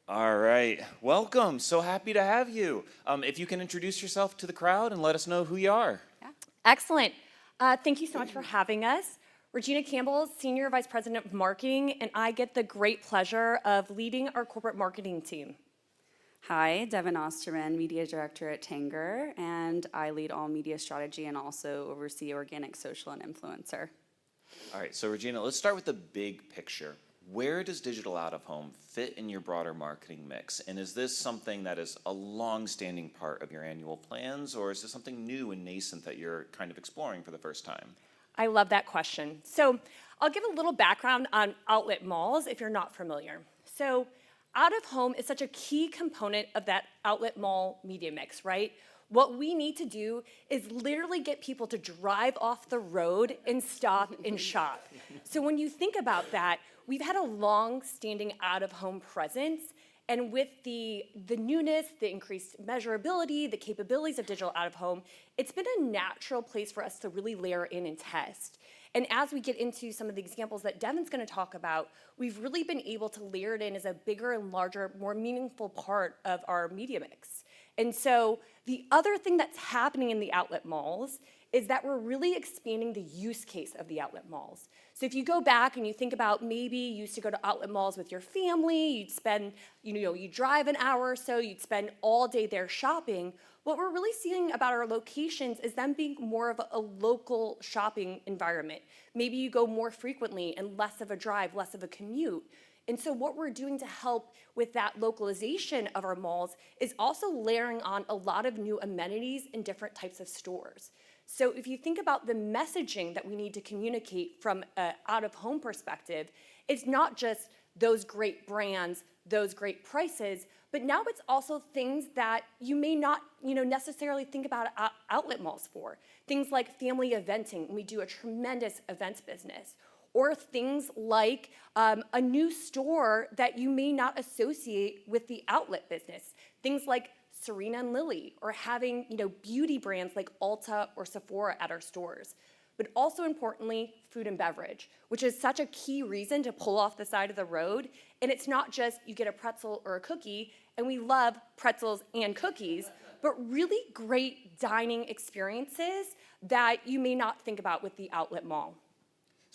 All right, welcome. So happy to have you. If you can introduce yourself to the crowd and let us know who you are. Yeah. Excellent. Thank you so much for having us. Regina Campbell, Senior Vice President of Marketing, and I get the great pleasure of leading our corporate marketing team. Hi, Devin Ostermann, Media Director at Tanger, and I lead all media strategy and also oversee organic, social, and influencer. All right, so Regina, let's start with the big picture. Where does digital out-of-home fit in your broader marketing mix? And is this something that is a long-standing part of your annual plans, or is this something new and nascent that you're kind of exploring for the first time? I love that question. So I'll give a little background on outlet malls if you're not familiar. So out-of-home is such a key component of that outlet mall media mix, right? What we need to do is literally get people to drive off the road and stop and shop. So when you think about that, we've had a long-standing out-of-home presence, and with the newness, the increased measurability, the capabilities of digital out-of-home, it's been a natural place for us to really layer in and test. And as we get into some of the examples that Devin's going to talk about, we've really been able to layer it in as a bigger and larger, more meaningful part of our media mix. And so the other thing that's happening in the outlet malls is that we're really expanding the use case of the outlet malls. So if you go back and you think about maybe you used to go to outlet malls with your family, you'd spend, you drive an hour or so, you'd spend all day there shopping. What we're really seeing about our locations is them being more of a local shopping environment. Maybe you go more frequently and less of a drive, less of a commute. And so what we're doing to help with that localization of our malls is also layering on a lot of new amenities in different types of stores. So if you think about the messaging that we need to communicate from an out-of-home perspective, it's not just those great brands, those great prices, but now it's also things that you may not necessarily think about outlet malls for. Things like family eventing, and we do a tremendous events business. Or things like a new store that you may not associate with the outlet business. Things like Serena and Lily, or having beauty brands like Ulta or Sephora at our stores. But also importantly, food and beverage, which is such a key reason to pull off the side of the road. And it's not just you get a pretzel or a cookie, and we love pretzels and cookies, but really great dining experiences that you may not think about with the outlet mall.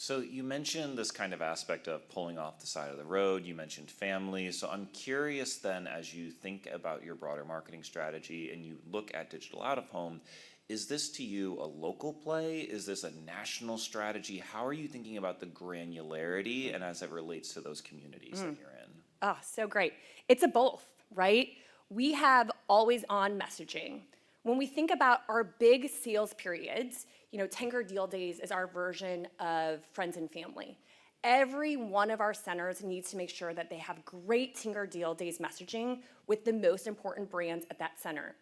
So you mentioned this kind of aspect of pulling off the side of the road. You mentioned family. So I'm curious then, as you think about your broader marketing strategy and you look at digital out-of-home, is this to you a local play? Is this a national strategy? How are you thinking about the granularity and as it relates to those communities that you're in? Oh, so great. It's a both, right? We have always on messaging. When we think about our big sales periods, Tanger Deal Days is our version of Friends and Family. Every one of our centers needs to make sure that they have great Tanger Deal Days messaging with the most important brands at that center.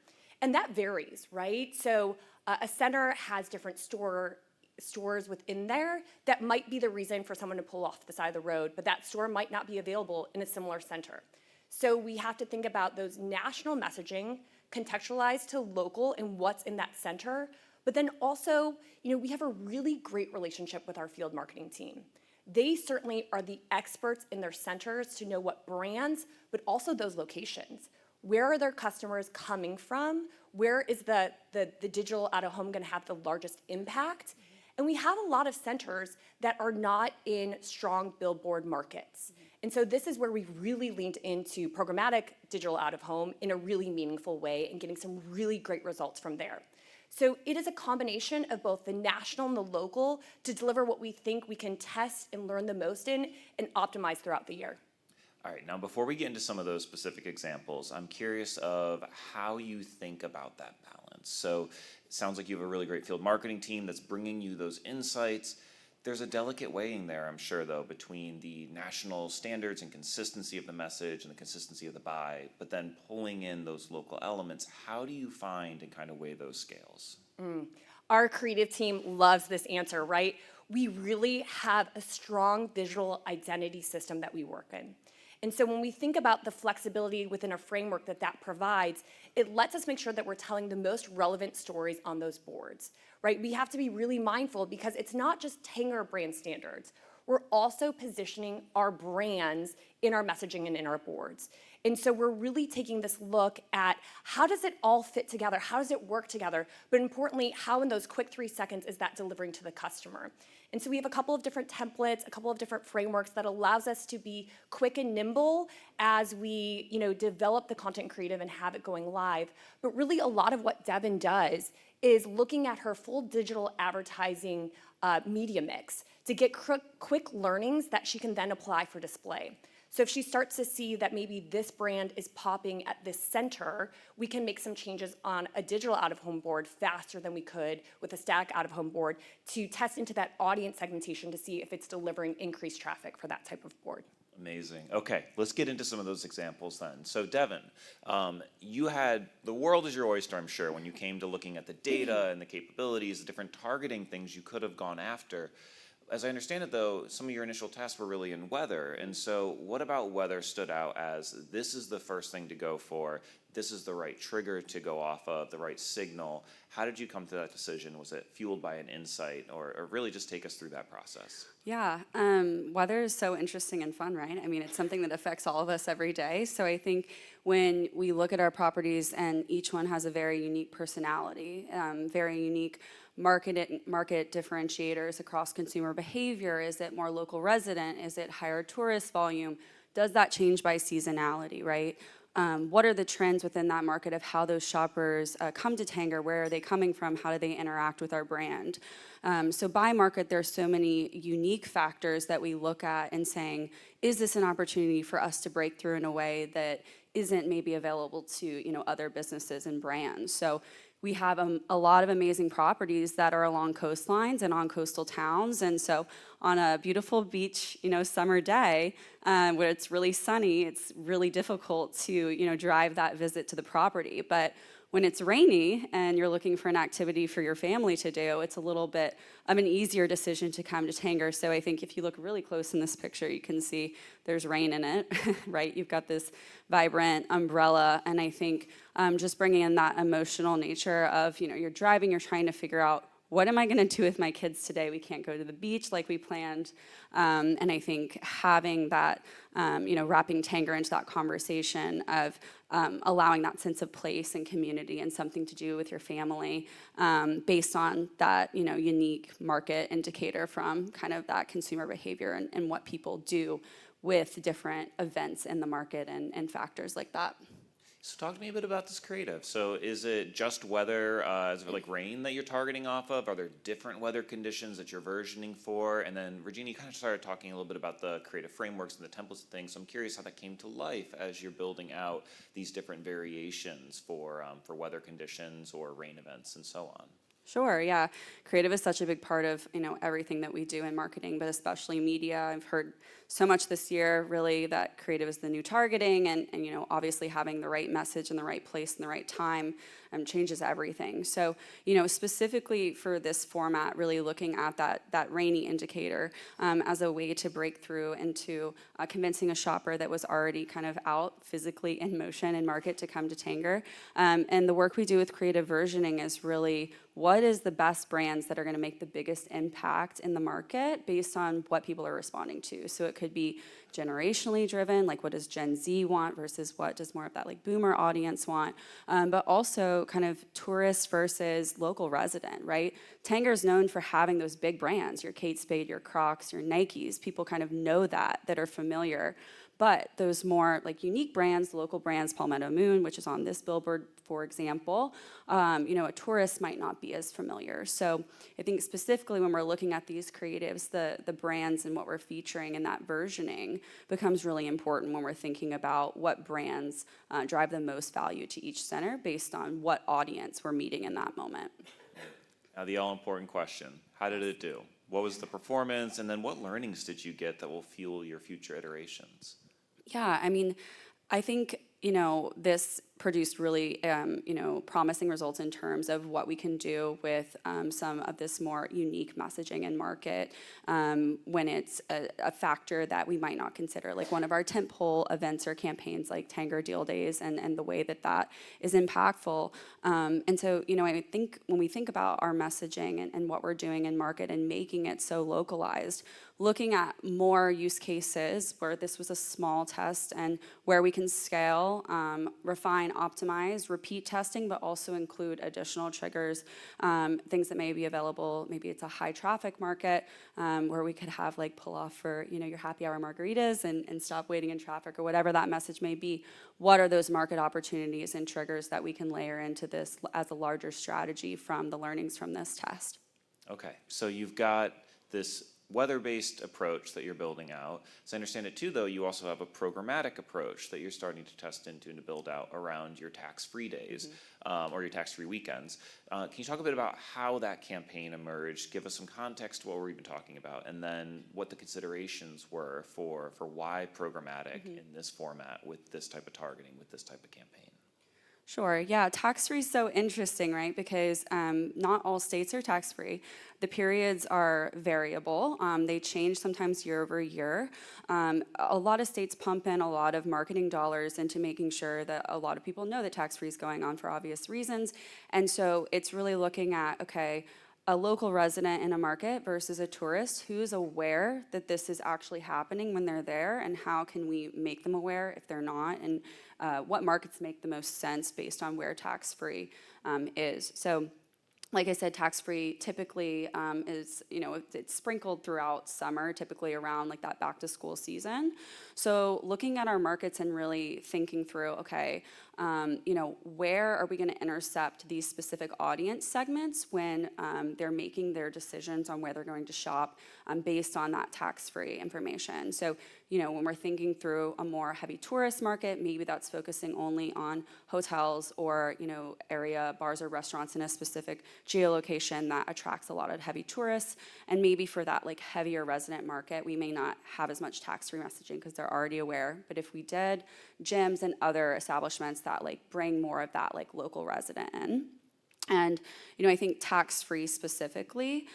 And that varies, right? So a center has different stores within there that might be the reason for someone to pull off the side of the road, but that store might not be available in a similar center. So we have to think about those national messaging, contextualized to local and what's in that center. But then also, we have a really great relationship with our field marketing team. They certainly are the experts in their centers to know what brands, but also those locations. Where are their customers coming from? Where is the digital out-of-home going to have the largest impact? And we have a lot of centers that are not in strong billboard markets. And so this is where we really leaned into programmatic digital out-of-home in a really meaningful way and getting some really great results from there. So it is a combination of both the national and the local to deliver what we think we can test and learn the most in and optimize throughout the year. All right, now before we get into some of those specific examples, I'm curious of how you think about that balance. So it sounds like you have a really great field marketing team that's bringing you those insights. There's a delicate weighing there, I'm sure, though, between the national standards and consistency of the message and the consistency of the buy, but then pulling in those local elements. How do you find and kind of weigh those scales? Our creative team loves this answer, right? We really have a strong visual identity system that we work in. And so when we think about the flexibility within a framework that provides, it lets us make sure that we're telling the most relevant stories on those boards, right? We have to be really mindful because it's not just Tanger brand standards. We're also positioning our brands in our messaging and in our boards. And so we're really taking this look at how does it all fit together? How does it work together? But importantly, how in those quick 3 seconds is that delivering to the customer? And so we have a couple of different templates, a couple of different frameworks that allows us to be quick and nimble as we, develop the content creative and have it going live. But really a lot of what Devin does is looking at her full digital advertising media mix to get quick learnings that she can then apply for display. So if she starts to see that maybe this brand is popping at this center, we can make some changes on a digital out-of-home board faster than we could with a static out-of-home board to test into that audience segmentation to see if it's delivering increased traffic for that type of board. Amazing. Okay, let's get into some of those examples then. So Devin, you had, the world is your oyster, I'm sure, when you came to looking at the data and the capabilities, the different targeting things you could have gone after. As I understand it, though, some of your initial tests were really in weather. And so what about weather stood out as this is the first thing to go for, this is the right trigger to go off of, the right signal? How did you come to that decision? Was it fueled by an insight, or really just take us through that process? Yeah, weather is so interesting and fun, right? I mean, it's something that affects all of us every day. So I think when we look at our properties and each one has a very unique personality, very unique market differentiators across consumer behavior. Is it more local resident? Is it higher tourist volume? Does that change by seasonality, right? What are the trends within that market of how those shoppers come to Tanger? Where are they coming from? How do they interact with our brand? So by market, there's so many unique factors that we look at and saying, is this an opportunity for us to break through in a way that isn't maybe available to other businesses and brands? So we have a lot of amazing properties that are along coastlines and on coastal towns. And so on a beautiful beach, summer day, where it's really sunny, it's really difficult to, drive that visit to the property. But when it's rainy and you're looking for an activity for your family to do, it's a little bit of an easier decision to come to Tanger. So I think if you look really close in this picture, you can see there's rain in it, right? You've got this vibrant umbrella, and I think just bringing in that emotional nature of, you're driving, you're trying to figure out, what am I going to do with my kids today? We can't go to the beach like we planned. And I think having that, wrapping Tanger into that conversation of allowing that sense of place and community and something to do with your family based on that, unique market indicator from kind of that consumer behavior and what people do with different events in the market and factors like that. So talk to me a bit about this creative. So is it just weather, is it like rain that you're targeting off of? Are there different weather conditions that you're versioning for? And then Regina, you kind of started talking a little bit about the creative frameworks and the templates and things. So I'm curious how that came to life as you're building out these different variations for weather conditions or rain events and so on. Sure, yeah. Creative is such a big part of, everything that we do in marketing, but especially media. I've heard so much this year, really, that creative is the new targeting and obviously having the right message in the right place and the right time changes everything. So, specifically for this format, really looking at that rainy indicator as a way to break through into convincing a shopper that was already kind of out physically in motion and market to come to Tanger. And the work we do with creative versioning is really what is the best brands that are going to make the biggest impact in the market based on what people are responding to. So it could be generationally driven, like what does Gen Z want versus what does more of that like boomer audience want, but also kind of tourist versus local resident, right? Tanger's known for having those big brands, your Kate Spade, your Crocs, your Nikes. People kind of know that are familiar. But those more like unique brands, local brands, Palmetto Moon, which is on this billboard, for example, a tourist might not be as familiar. So I think specifically when we're looking at these creatives, the brands and what we're featuring in that versioning becomes really important when we're thinking about what brands drive the most value to each center based on what audience we're meeting in that moment. Now the all-important question, how did it do? What was the performance, and then what learnings did you get that will fuel your future iterations? Yeah, I mean, I think, this produced really, promising results in terms of what we can do with some of this more unique messaging and market when it's a factor that we might not consider. Like one of our tentpole events or campaigns like Tanger Deal Days and the way that is impactful. And so, I think when we think about our messaging and what we're doing in market and making it so localized, looking at more use cases where this was a small test and where we can scale, refine, optimize, repeat testing, but also include additional triggers, things that may be available. Maybe it's a high traffic market where we could have like pull off for your happy hour margaritas and stop waiting in traffic or whatever that message may be. What are those market opportunities and triggers that we can layer into this as a larger strategy from the learnings from this test? Okay, so you've got this weather-based approach that you're building out. As I understand it too, though, you also have a programmatic approach that you're starting to test into and to build out around your tax-free days or your tax-free weekends. Can you talk a bit about how that campaign emerged? Give us some context to what we're even talking about, and then what the considerations were for why programmatic in this format with this type of targeting, with this type of campaign. Sure, yeah, tax-free is so interesting, right? Because not all states are tax-free. The periods are variable. They change sometimes year over year. A lot of states pump in a lot of marketing dollars into making sure that a lot of people know that tax-free is going on for obvious reasons. And so it's really looking at, okay, a local resident in a market versus a tourist who's aware that this is actually happening when they're there, and how can we make them aware if they're not, and what markets make the most sense based on where tax-free is. So like I said, tax-free typically is, it's sprinkled throughout summer, typically around like that back to school season. So looking at our markets and really thinking through, okay, where are we going to intercept these specific audience segments when they're making their decisions on where they're going to shop based on that tax-free information. So, when we're thinking through a more heavy tourist market, maybe that's focusing only on hotels or, area bars or restaurants in a specific geolocation that attracts a lot of heavy tourists. And maybe for that like heavier resident market, we may not have as much tax-free messaging because they're already aware. But if we did, gyms and other establishments that like bring more of that like local resident in. And, I think tax-free specifically,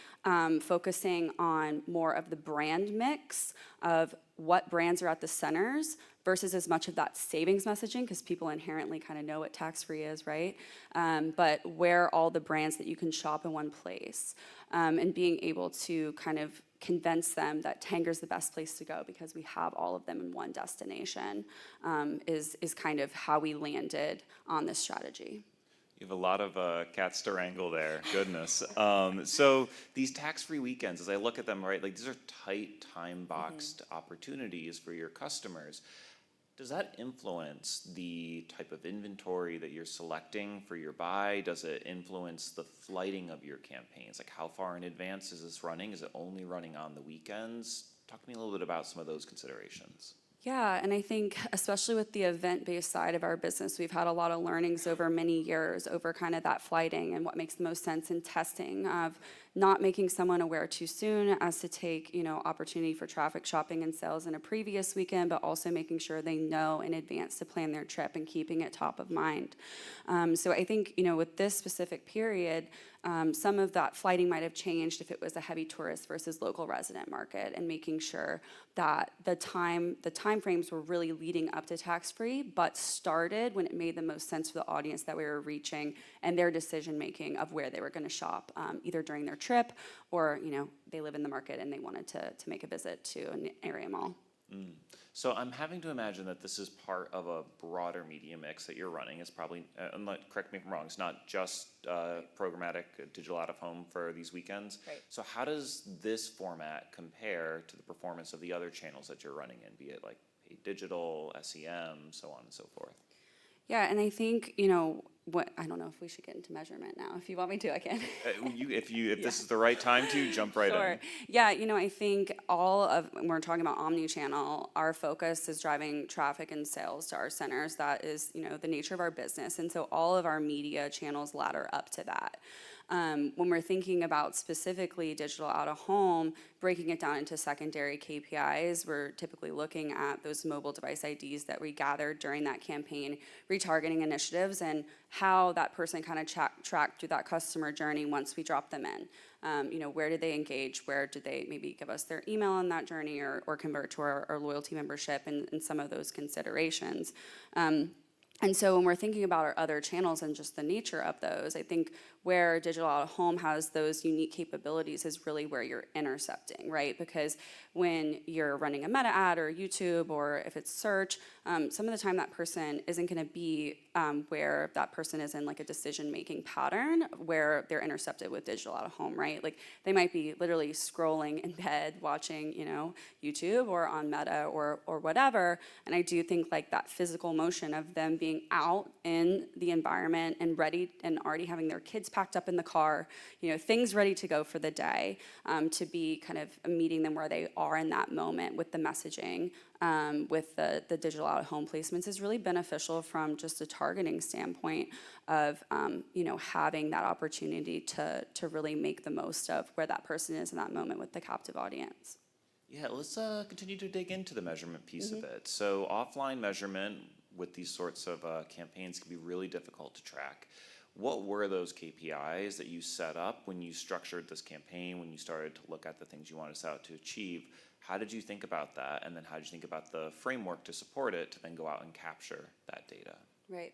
focusing on more of the brand mix of what brands are at the centers versus as much of that savings messaging, because people inherently kind of know what tax-free is, right? But where all the brands that you can shop in one place, and being able to kind of convince them that Tanger's the best place to go because we have all of them in one destination, is kind of how we landed on this strategy. You have a lot of cats to wrangle there. Goodness. So these tax-free weekends, as I look at them, right, like these are tight, time-boxed opportunities for your customers. Does that influence the type of inventory that you're selecting for your buy? Does it influence the flighting of your campaigns? Like how far in advance is this running? Is it only running on the weekends? Talk to me a little bit about some of those considerations. Yeah, and I think especially with the event-based side of our business, we've had a lot of learnings over many years over kind of that flighting and what makes the most sense in testing of not making someone aware too soon as to take, opportunity for traffic shopping and sales in a previous weekend, but also making sure they know in advance to plan their trip and keeping it top of mind. So I think, with this specific period, some of that flighting might have changed if it was a heavy tourist versus local resident market, and making sure that the time frames were really leading up to tax-free, but started when it made the most sense for the audience that we were reaching and their decision making of where they were going to shop, either during their trip or they live in the market and they wanted to make a visit to an area mall. So I'm having to imagine that this is part of a broader media mix that you're running. It's probably, correct me if I'm wrong, it's not just programmatic digital out of home for these weekends. Right. So how does this format compare to the performance of the other channels that you're running in, be it like paid digital, SEM, so on and so forth? Yeah, and I think, I don't know if we should get into measurement now. If you want me to, I can. If this is the right time to, jump right Sure. in. Yeah, I think when we're talking about omni-channel, our focus is driving traffic and sales to our centers. That is, the nature of our business. And so all of our media channels ladder up to that. When we're thinking about specifically digital out of home, breaking it down into secondary KPIs, we're typically looking at those mobile device IDs that we gathered during that campaign, retargeting initiatives, and how that person kind of tracked through that customer journey once we drop them in. Where did they engage? Where did they maybe give us their email on that journey or convert to our loyalty membership and some of those considerations? And so when we're thinking about our other channels and just the nature of those, I think where digital out of home has those unique capabilities is really where you're intercepting, right? Because when you're running a meta ad or YouTube or if it's search, some of the time that person isn't going to be where that person is in like a decision-making pattern where they're intercepted with digital out of home, right? Like they might be literally scrolling in bed watching, YouTube or on Meta or whatever. And I do think like that physical motion of them being out in the environment and ready and already having their kids packed up in the car, things ready to go for the day, to be kind of meeting them where they are in that moment with the messaging, with the digital out of home placements is really beneficial from just a targeting standpoint of having that opportunity to really make the most of where that person is in that moment with the captive audience. Yeah, let's continue to dig into the measurement piece of it. So offline measurement with these sorts of campaigns can be really difficult to track. What were those KPIs that you set up when you structured this campaign, when you started to look at the things you wanted us out to achieve? How did you think about that? And then how did you think about the framework to support it to then go out and capture that data? Right.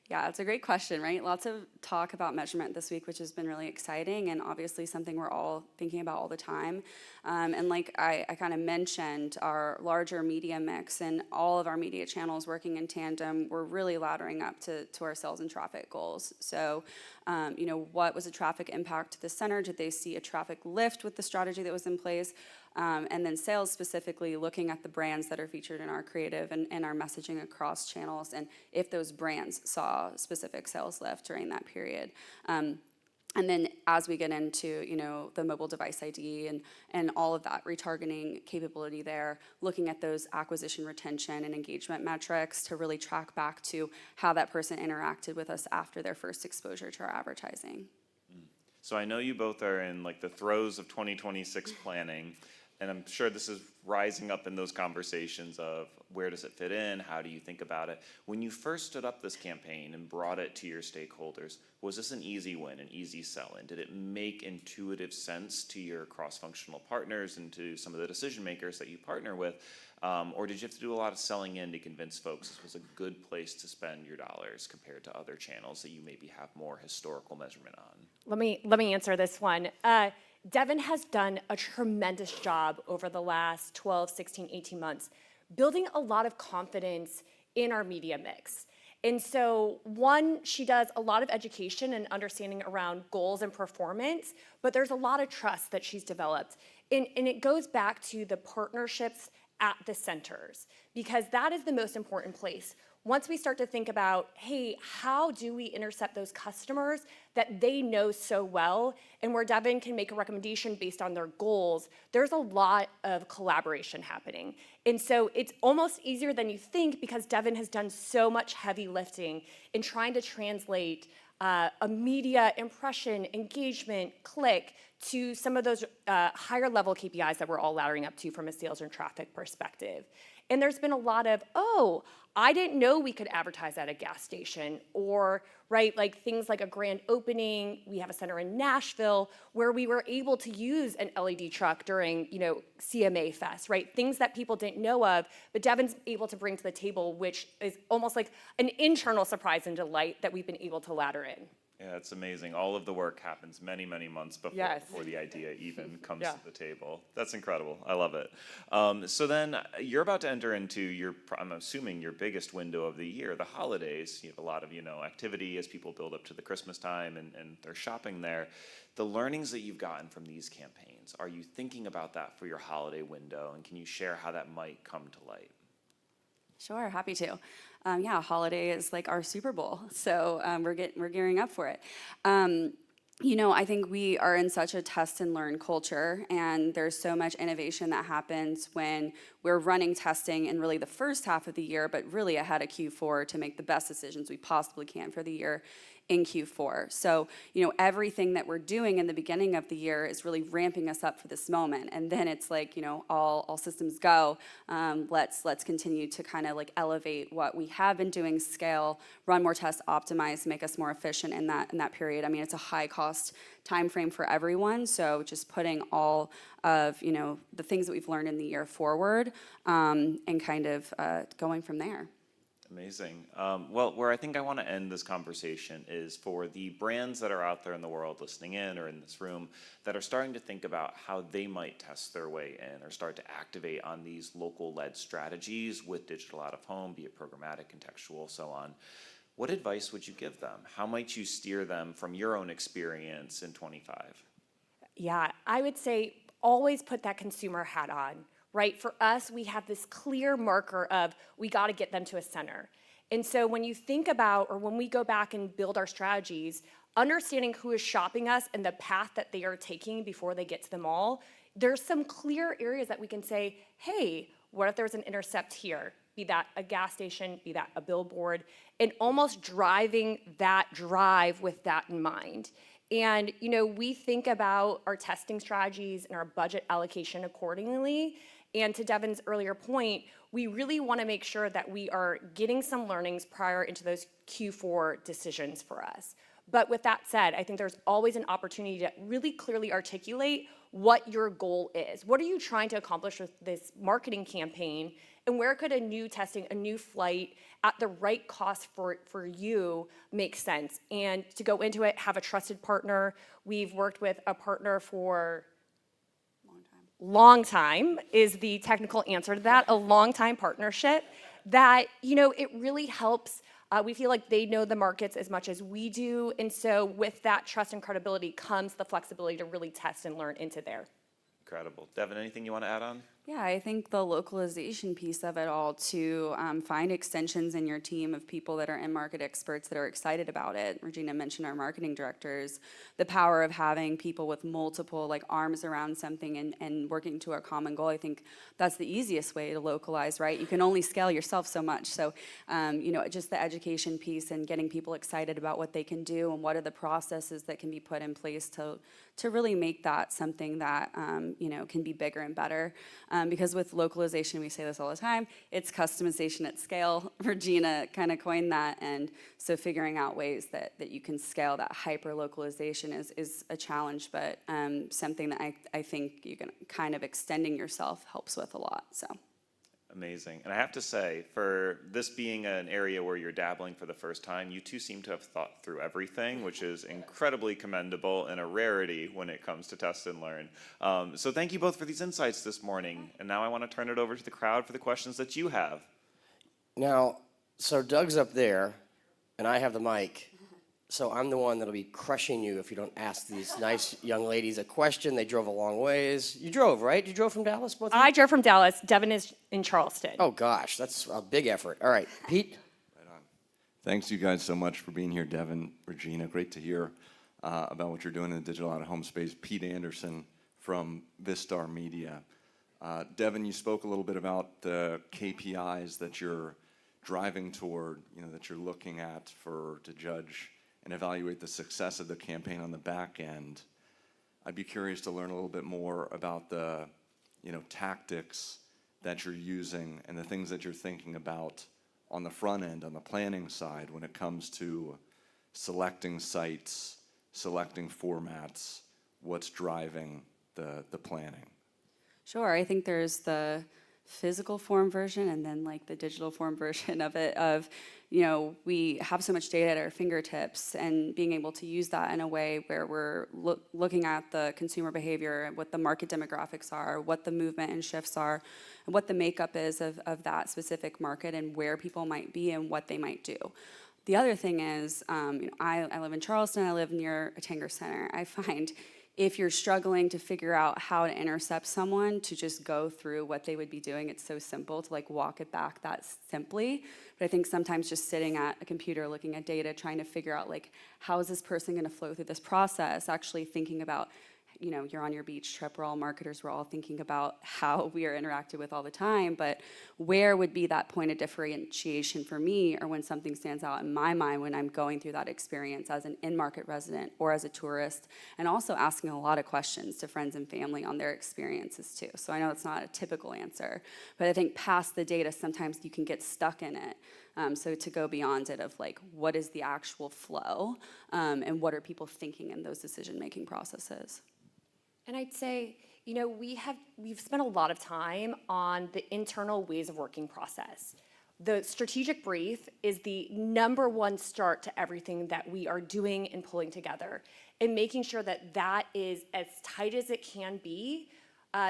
Yeah, it's a great question, right? Lots of talk about measurement this week, which has been really exciting and obviously something we're all thinking about all the time. And like I kind of mentioned, our larger media mix and all of our media channels working in tandem, we're really laddering up to our sales and traffic goals. So, what was the traffic impact to the center? Did they see a traffic lift with the strategy that was in place? And then sales specifically looking at the brands that are featured in our creative and our messaging across channels and if those brands saw specific sales lift during that period. And then as we get into, the mobile device ID and all of that retargeting capability there, looking at those acquisition, retention, and engagement metrics to really track back to how that person interacted with us after their first exposure to our advertising. So I know you both are in like the throes of 2026 planning, and I'm sure this is rising up in those conversations of where does it fit in, how do you think about it? When you first stood up this campaign and brought it to your stakeholders, was this an easy win, an easy sell-in? Did it make intuitive sense to your cross-functional partners and to some of the decision makers that you partner with? Or did you have to do a lot of selling in to convince folks this was a good place to spend your dollars compared to other channels that you maybe have more historical measurement on? Let me answer this one. Devin has done a tremendous job over the last 12, 16, 18 months, building a lot of confidence in our media mix. And so, one, she does a lot of education and understanding around goals and performance, but there's a lot of trust that she's developed. And it goes back to the partnerships at the centers, because that is the most important place. Once we start to think about, hey, how do we intercept those customers that they know so well, and where Devin can make a recommendation based on their goals, there's a lot of collaboration happening. And so it's almost easier than you think because Devin has done so much heavy lifting in trying to translate a media impression, engagement, click to some of those higher level KPIs that we're all laddering up to from a sales and traffic perspective. And there's been a lot of, oh, I didn't know we could advertise at a gas station, or, right, like things like a grand opening. We have a center in Nashville where we were able to use an LED truck during, CMA Fest, right? Things that people didn't know of, but Devin's able to bring to the table, which is almost like an internal surprise and delight that we've been able to ladder in. Yeah, it's amazing. All of the work happens many, many months before the idea even comes to the table. That's incredible. I love it. So then you're about to enter into I'm assuming your biggest window of the year, the holidays. You have a lot of, activity as people build up to the Christmas time and they're shopping there. The learnings that you've gotten from these campaigns, are you thinking about that for your holiday window? And can you share how that might come to light? Sure, happy to. Holiday is like our Super Bowl, so we're gearing up for it. I think we are in such a test and learn culture, and there's so much innovation that happens when we're running testing in really the first half of the year, but really ahead of Q4 to make the best decisions we possibly can for the year in Q4. So, everything that we're doing in the beginning of the year is really ramping us up for this moment. And then it's like, all systems go. Let's continue to kind of like elevate what we have been doing, scale, run more tests, optimize, make us more efficient in that period. I mean, it's a high cost time frame for everyone. So just putting all of, the things that we've learned in the year forward, and kind of going from there. Amazing. Well, where I think I want to end this conversation is for the brands that are out there in the world listening in or in this room that are starting to think about how they might test their way in or start to activate on these local-led strategies with digital out-of-home, be it programmatic, contextual, so on. What advice would you give them? How might you steer them from your own experience in 25? Yeah, I would say always put that consumer hat on. Right? For us, we have this clear marker of we got to get them to a center. And so when you think about, or when we go back and build our strategies, understanding who is shopping us and the path that they are taking before they get to the mall, there's some clear areas that we can say, hey, what if there's an intercept here? Be that a gas station, be that a billboard, and almost driving that drive with that in mind. And, we think about our testing strategies and our budget allocation accordingly. And to Devin's earlier point, we really want to make sure that we are getting some learnings prior into those Q4 decisions for us. But with that said, I think there's always an opportunity to really clearly articulate what your goal is. What are you trying to accomplish with this marketing campaign? And where could a new testing, a new flight at the right cost for you make sense? And to go into it, have a trusted partner. We've worked with a partner for long time is the technical answer to that, a long time partnership that, it really helps. We feel like they know the markets as much as we do. And so with that trust and credibility comes the flexibility to really test and learn into there. Incredible. Devin, anything you want to add on? Yeah, I think the localization piece of it all to find extensions in your team of people that are in-market experts that are excited about it. Regina mentioned our marketing directors, the power of having people with multiple arms around something and working to a common goal. I think that's the easiest way to localize, right? You can only scale yourself so much. So, just the education piece and getting people excited about what they can do and what are the processes that can be put in place to really make that something that, can be bigger and better. Because with localization, we say this all the time, it's customization at scale. Regina kind of coined that, and so figuring out ways that you can scale that hyper-localization is a challenge, but something that I think you can kind of extending yourself helps with a lot, so. Amazing. And I have to say, for this being an area where you're dabbling for the first time, you two seem to have thought through everything, which is incredibly commendable and a rarity when it comes to test and learn. So thank you both for these insights this morning. And now I want to turn it over to the crowd for the questions that you have. Now, so Doug's up there, and I have the mic. So I'm the one that'll be crushing you if you don't ask these nice young ladies a question. They drove a long ways. You drove, right? You drove from Dallas, both of you? I drove from Dallas. Devin is in Charleston. Oh, gosh, that's a big effort. All right, Pete? Right on. Thanks, you guys, so much for being here. Devin, Regina, great to hear about what you're doing in the digital out-of-home space. Pete Anderson from Vistar Media. Devin, you spoke a little bit about the KPIs that you're driving toward, that you're looking at to judge and evaluate the success of the campaign on the back end. I'd be curious to learn a little bit more about the, tactics that you're using and the things that you're thinking about on the front end, on the planning side, when it comes to selecting sites, selecting formats, what's driving the planning. Sure, I think there's the physical form version and then the digital form version of it we have so much data at our fingertips, and being able to use that in a way where we're looking at the consumer behavior, what the market demographics are, what the movement and shifts are, and what the makeup is of that specific market and where people might be and what they might do. The other thing is, I live in Charleston, I live near a Tanger Center. I find if you're struggling to figure out how to intercept someone, to just go through what they would be doing, it's so simple to walk it back that simply. But I think sometimes just sitting at a computer, looking at data, trying to figure out how is this person going to flow through this process, actually thinking about, you're on your beach trip, we're all marketers, we're all thinking about how we are interacted with all the time, but where would be that point of differentiation for me, or when something stands out in my mind when I'm going through that experience as an in-market resident or as a tourist, and also asking a lot of questions to friends and family on their experiences too. So I know it's not a typical answer, but I think past the data, sometimes you can get stuck in it. So to go beyond it of like, what is the actual flow, and what are people thinking in those decision-making processes? And I'd say, we've spent a lot of time on the internal ways of working process. The strategic brief is the number one start to everything that we are doing and pulling together, and making sure that that is as tight as it can be,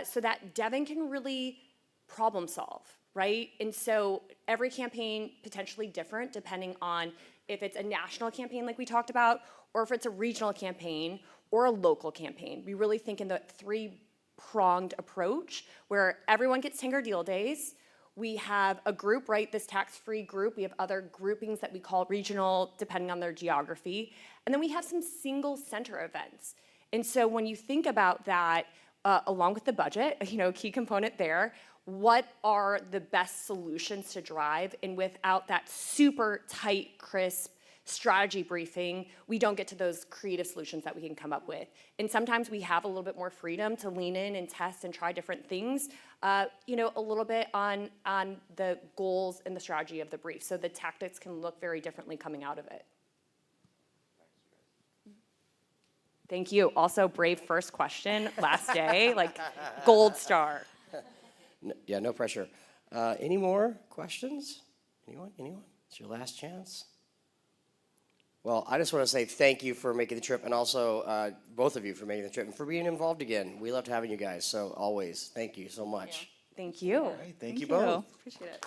so that Devin can really problem solve, right? And so every campaign potentially different depending on if it's a national campaign like we talked about, or if it's a regional campaign or a local campaign. We really think in the three-pronged approach where everyone gets Tanger Deal Days. We have a group, right, this tax-free group. We have other groupings that we call regional, depending on their geography. And then we have some single center events. And so when you think about that, along with the budget, key component there, what are the best solutions to drive? And without that super tight, crisp strategy briefing, we don't get to those creative solutions that we can come up with. And sometimes we have a little bit more freedom to lean in and test and try different things, a little bit on the goals and the strategy of the brief. So the tactics can look very differently coming out of it. Thank you. Also, brave first question, last day, like gold star. Yeah, no pressure. Any more questions? Anyone? It's your last chance. Well, I just want to say thank you for making the trip, and also both of you for making the trip and for being involved again. We loved having you guys, so always. Thank you so much. Thank you. All right, thank you both. Appreciate it.